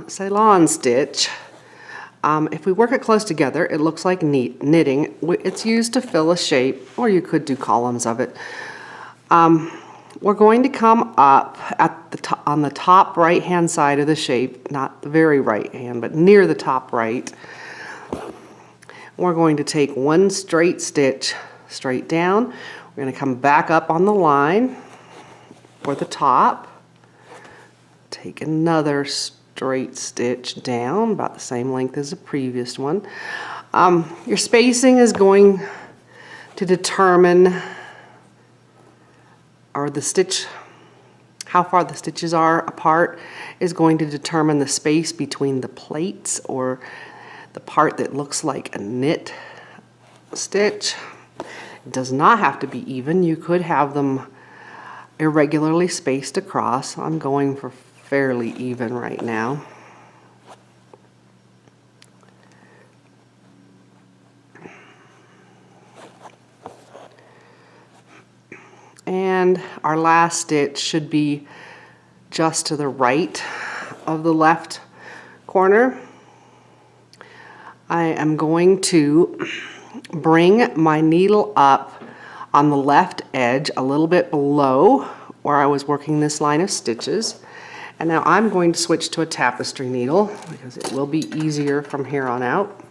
Ceylon Stitch. If we work it close together, it looks like knitting. It's used to fill a shape, or you could do columns of it. We're going to come up at the on the top right hand side of the shape, not the very right hand, but near the top right. We're going to take one straight stitch straight down. We're going to come back up on the line for the top. Take another straight stitch down, about the same length as the previous one. Your spacing is going to determine, or the stitch, how far the stitches are apart is going to determine the space between the plates, or the part that looks like a knit stitch. It does not have to be even. You could have them irregularly spaced across. I'm going for fairly even right now. And our last stitch should be just to the right of the left corner. I am going to bring my needle up on the left edge a little bit below where I was working this line of stitches. And now I'm going to switch to a tapestry needle because it will be easier from here on out.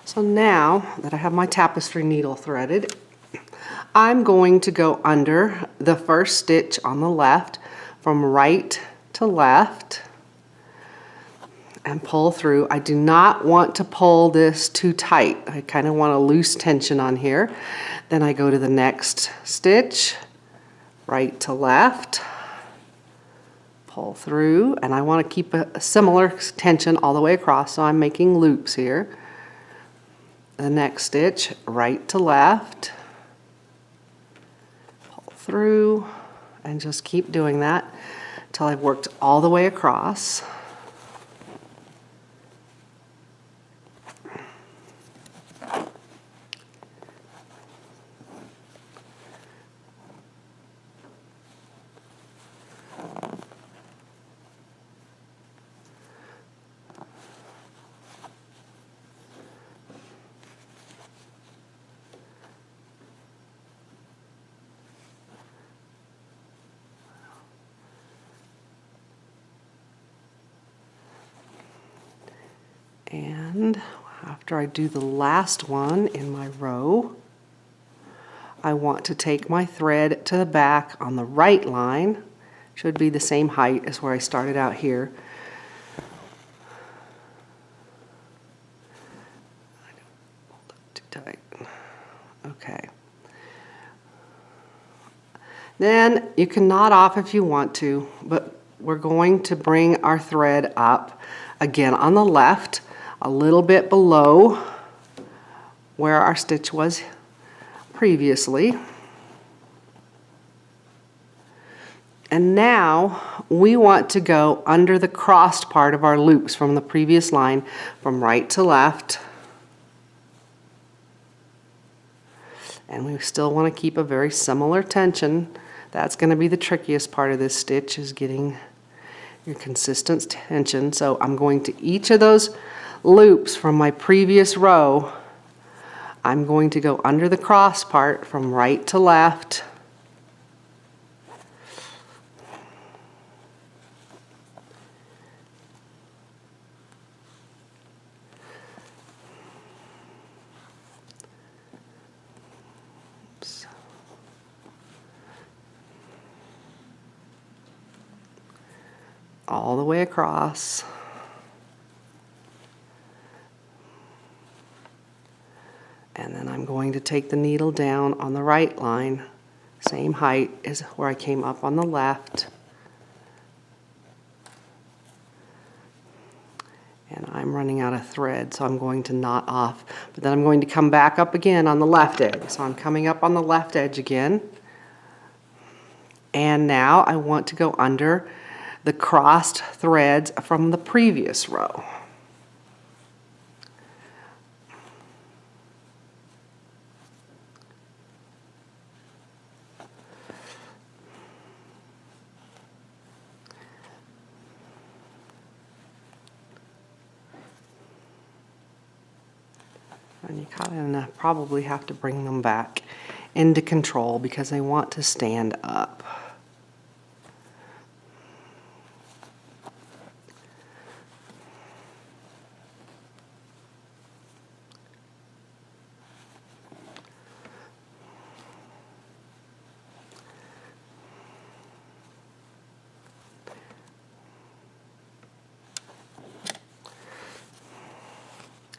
So now that I have my tapestry needle threaded, I'm going to go under the first stitch on the left from right to left and pull through. I do not want to pull this too tight. I kind of want a loose tension on here. Then I go to the next stitch, right to left, pull through, and I want to keep a similar tension all the way across, so I'm making loops here. The next stitch, right to left, pull through, and just keep doing that until I've worked all the way across. And after I do the last one in my row, I want to take my thread to the back on the right line. Should be the same height as where I started out here. I don't hold it too tight. Okay. Then you can knot off if you want to, but we're going to bring our thread up again on the left, a little bit below where our stitch was previously. And now we want to go under the crossed part of our loops from the previous line, from right to left. And we still want to keep a very similar tension. That's going to be the trickiest part of this stitch, is getting your consistent tension. So I'm going to each of those loops from my previous row, I'm going to go under the cross part from right to left. Oops. All the way across. And then I'm going to take the needle down on the right line, same height as where I came up on the left. And I'm running out of thread, so I'm going to knot off. But then I'm going to come back up again on the left edge. So I'm coming up on the left edge again. And now I want to go under the crossed threads from the previous row. And you kind of probably have to bring them back into control because they want to stand up.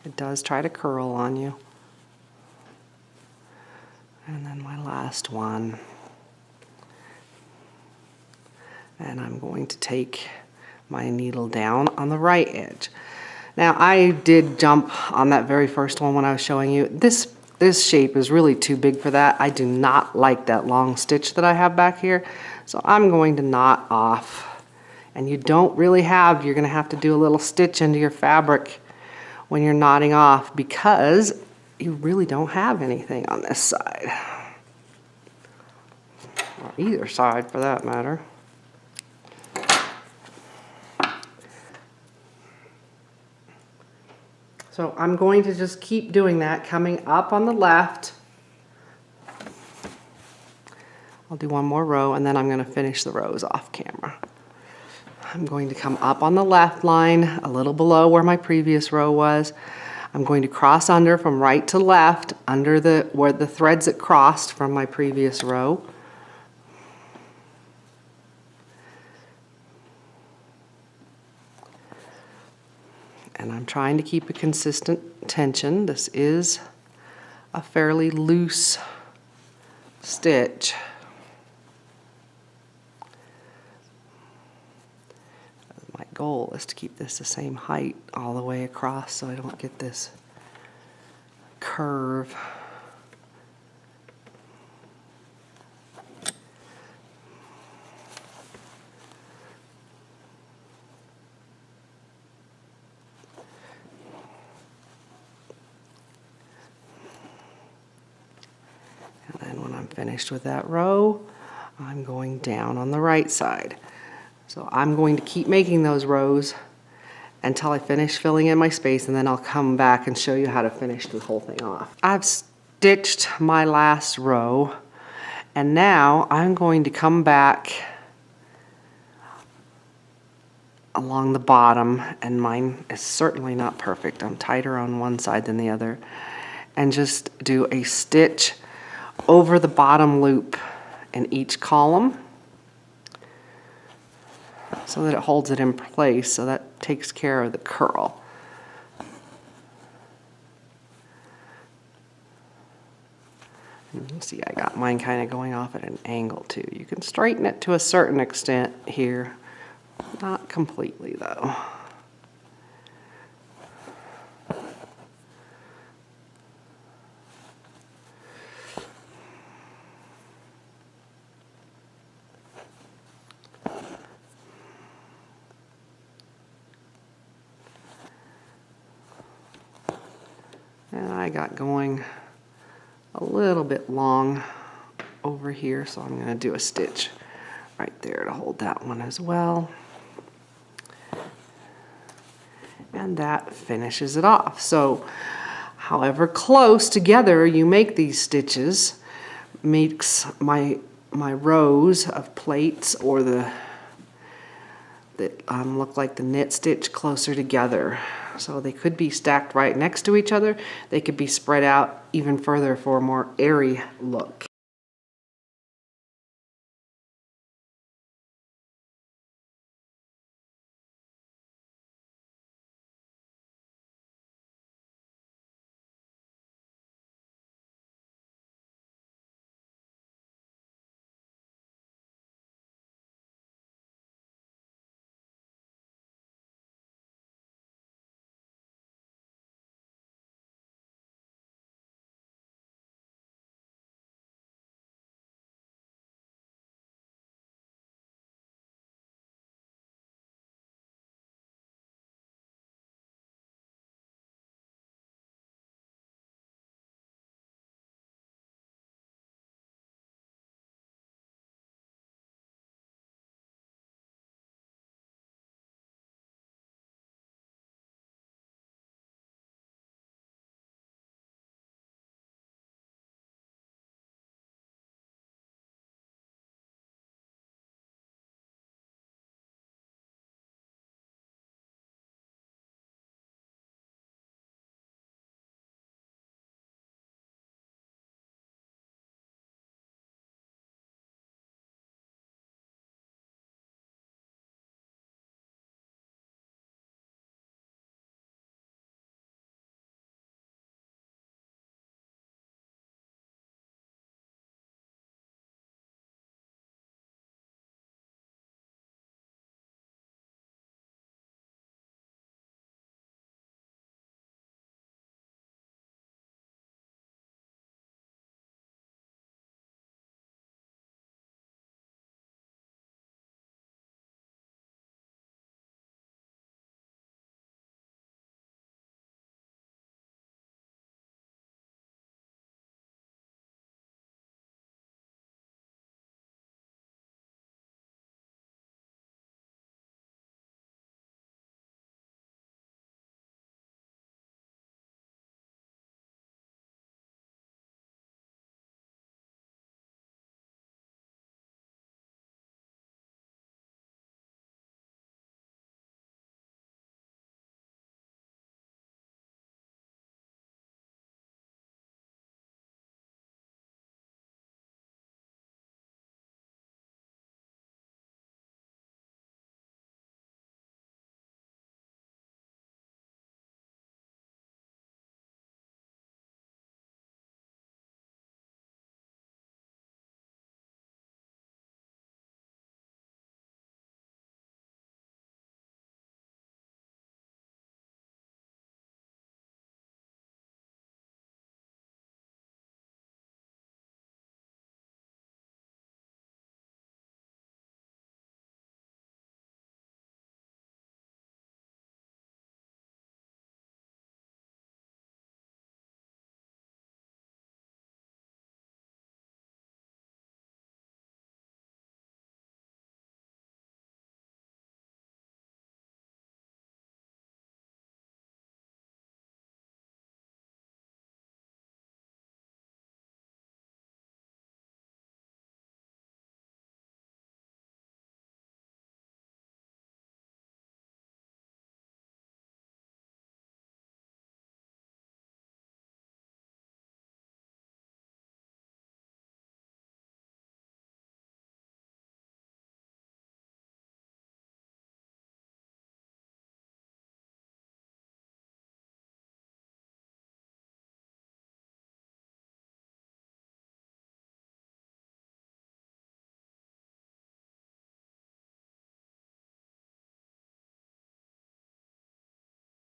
It does try to curl on you. And then my last one. And I'm going to take my needle down on the right edge. Now I did jump on that very first one when I was showing you. This shape is really too big for that. I do not like that long stitch that I have back here. So I'm going to knot off. And you don't really have, you're going to have to do a little stitch into your fabric when you're knotting off because you really don't have anything on this side. Or either side for that matter. So I'm going to just keep doing that, coming up on the left. I'll do one more row and then I'm going to finish the rows off camera. I'm going to come up on the left line, a little below where my previous row was. I'm going to cross under from right to left, under where the threads that crossed from my previous row. And I'm trying to keep a consistent tension. This is a fairly loose stitch. My goal is to keep this the same height all the way across so I don't get this curve. And then when I'm finished with that row, I'm going down on the right side. So I'm going to keep making those rows until I finish filling in my space, and then I'll come back and show you how to finish the whole thing off. I've stitched my last row, and now I'm going to come back along the bottom, and mine is certainly not perfect. I'm tighter on one side than the other, and just do a stitch over the bottom loop in each column, so that it holds it in place, so that takes care of the curl. And you can see I got mine kind of going off at an angle too. You can straighten it to a certain extent here, not completely though. And I got going a little bit long over here, so I'm going to do a stitch right there to hold that one as well. And that finishes it off. So however close together you make these stitches makes my rows of plates or that look like the knit stitch closer together. So they could be stacked right next to each other. They could be spread out even further for a more airy look.